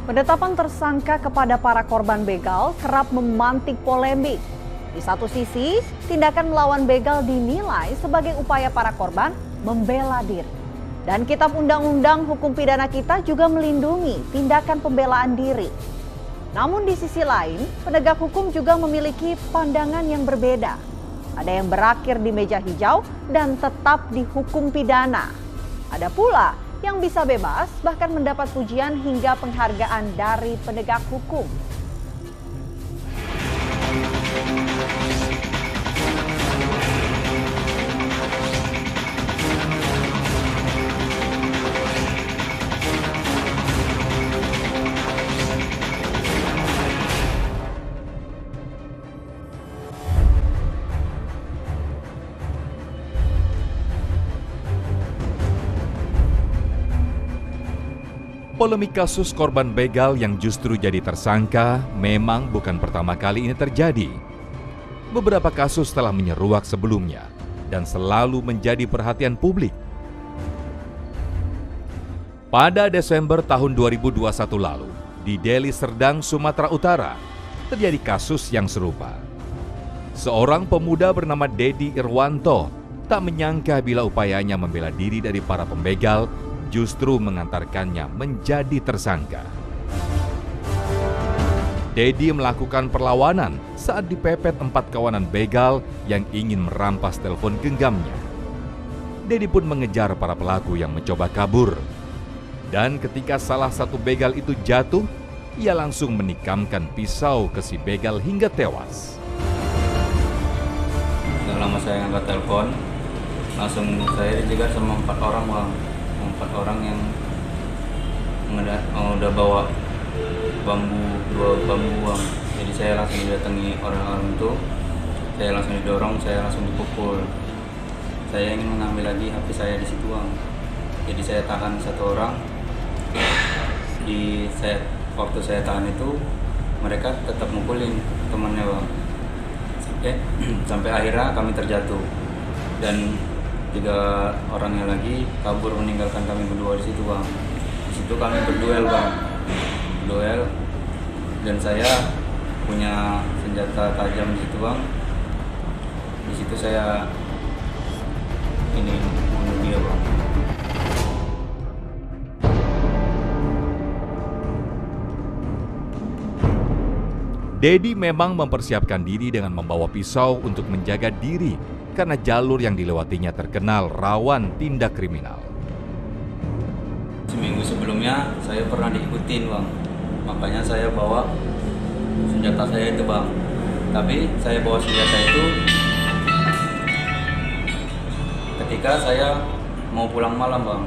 Penetapan tersangka kepada para korban begal kerap memantik polemik. Di satu sisi, tindakan melawan begal dinilai sebagai upaya para korban membela diri. Dan Kitab Undang-Undang Hukum Pidana kita juga melindungi tindakan pembelaan diri. Namun di sisi lain, penegak hukum juga memiliki pandangan yang berbeda. Ada yang berakhir di meja hijau dan tetap dihukum pidana. Ada pula yang bisa bebas bahkan mendapat pujian hingga penghargaan dari penegak hukum. Polemik kasus korban begal yang justru jadi tersangka memang bukan pertama kali ini terjadi. Beberapa kasus telah menyeruak sebelumnya dan selalu menjadi perhatian publik. Pada Desember tahun 2021 lalu, di Deli Serdang, Sumatera Utara, terjadi kasus yang serupa. Seorang pemuda bernama Dedi Irwanto tak menyangka bila upayanya membela diri dari para pembegal justru mengantarkannya menjadi tersangka. Dedi melakukan perlawanan saat dipepet 4 kawanan begal yang ingin merampas telepon genggamnya. Dedi pun mengejar para pelaku yang mencoba kabur. Dan ketika salah satu begal itu jatuh, ia langsung menikamkan pisau ke si begal hingga tewas. Gak lama saya angkat telepon, langsung saya dijegat sama 4 orang bang. 4 orang yang udah bawa dua bambu bang. Jadi saya langsung didatangi orang-orang itu, saya langsung didorong, saya langsung dipukul. Saya ingin mengambil lagi HP saya di situ bang. Jadi saya tahan 1 orang. Waktu saya tahan itu mereka tetap mukulin temannya bang. Sampai akhirnya kami terjatuh dan 3 orangnya lagi kabur meninggalkan kami berdua di situ bang. Di situ kami berduel bang, dan saya punya senjata tajam di situ bang. Di situ saya bunuh dia bang. Dedi memang mempersiapkan diri dengan membawa pisau untuk menjaga diri karena jalur yang dilewatinya terkenal rawan tindak kriminal. Seminggu sebelumnya saya pernah diikutin bang, makanya saya bawa senjata saya itu bang. Tapi saya bawa senjata itu ketika saya mau pulang malam bang.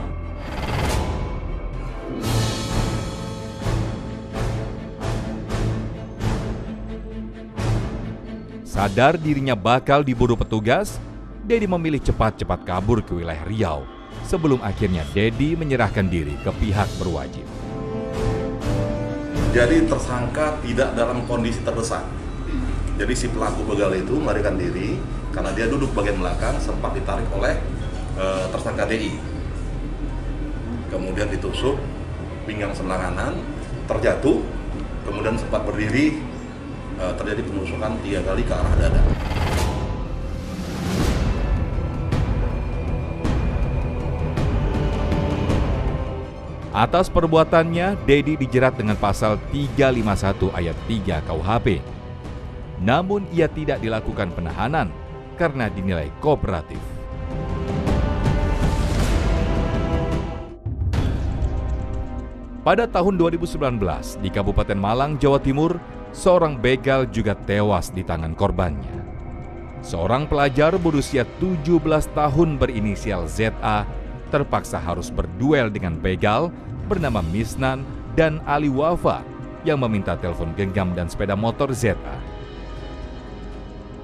Sadar dirinya bakal diburu petugas, Dedi memilih cepat-cepat kabur ke wilayah Riau sebelum akhirnya Dedi menyerahkan diri ke pihak berwajib. Jadi tersangka tidak dalam kondisi terdesak. Jadi si pelaku begal itu melarikan diri karena dia duduk bagian belakang, sempat ditarik oleh tersangka DI. Kemudian ditusuk pinggang sebelah kanan, terjatuh, kemudian sempat berdiri. Terjadi penusukan 3 kali ke arah dada. Atas perbuatannya, Dedi dijerat dengan pasal 351 ayat 3 KUHP. Namun ia tidak dilakukan penahanan karena dinilai kooperatif. Pada tahun 2019 di Kabupaten Malang, Jawa Timur, seorang begal juga tewas di tangan korbannya. Seorang pelajar berusia 17 tahun berinisial ZA terpaksa harus berduel dengan begal bernama Misnan dan Ali Wafa yang meminta telepon genggam dan sepeda motor ZA.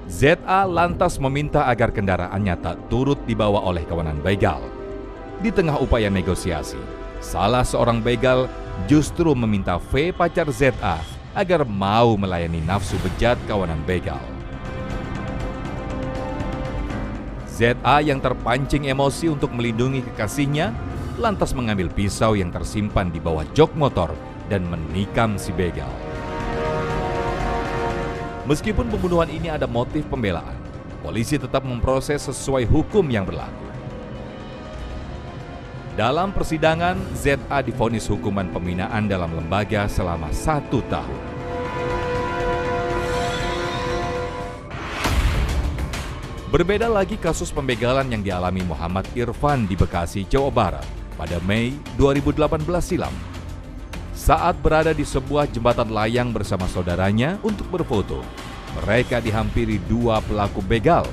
ZA lantas meminta agar kendaraannya tak turut dibawa oleh kawanan begal. Di tengah upaya negosiasi, salah seorang begal justru meminta V, pacar ZA, agar mau melayani nafsu bejat kawanan begal. ZA yang terpancing emosi untuk melindungi kekasihnya, lantas mengambil pisau yang tersimpan di bawah jok motor dan menikam si begal. Meskipun pembunuhan ini ada motif pembelaan, polisi tetap memproses sesuai hukum yang berlaku. Dalam persidangan, ZA divonis hukuman pembinaan dalam lembaga selama 1 tahun. Berbeda lagi kasus pembegalan yang dialami Muhammad Irfan di Bekasi, Jawa Barat pada Mei 2018 silam. Saat berada di sebuah jembatan layang bersama saudaranya untuk berfoto, mereka dihampiri 2 pelaku begal.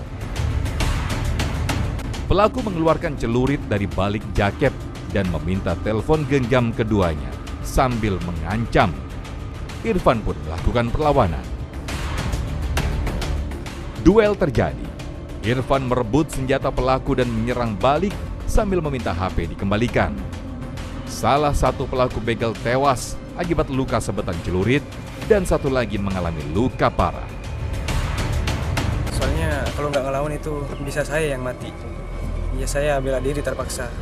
Pelaku mengeluarkan celurit dari balik jaket dan meminta telepon genggam keduanya sambil mengancam. Irfan pun melakukan perlawanan. Duel terjadi. Irfan merebut senjata pelaku dan menyerang balik sambil meminta HP dikembalikan. Salah satu pelaku begal tewas akibat luka sabetan celurit dan satu lagi mengalami luka parah. Soalnya kalau nggak ngelawan itu bisa saya yang mati. Ya saya bela diri terpaksa.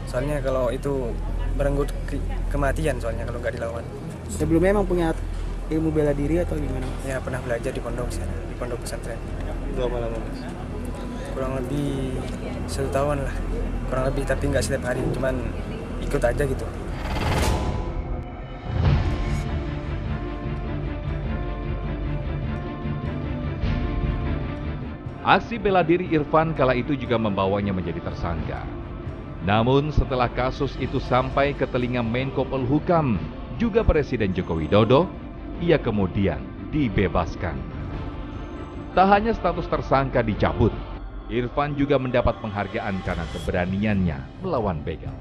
Soalnya kalau itu berenggut kematian soalnya kalau nggak dilawan. Sebelumnya emang punya ilmu bela diri atau gimana? Ya pernah belajar di pondok sana, di pondok pesantren. Berapa lama? Kurang lebih 1 tahun lah. Kurang lebih, tapi nggak setiap hari, cuman ikut aja gitu. Aksi bela diri Irfan kala itu juga membawanya menjadi tersangka. Namun setelah kasus itu sampai ke telinga Menko Polhukam, juga Presiden Joko Widodo, ia kemudian dibebaskan. Tak hanya status tersangka dicabut, Irfan juga mendapat penghargaan karena keberaniannya melawan begal.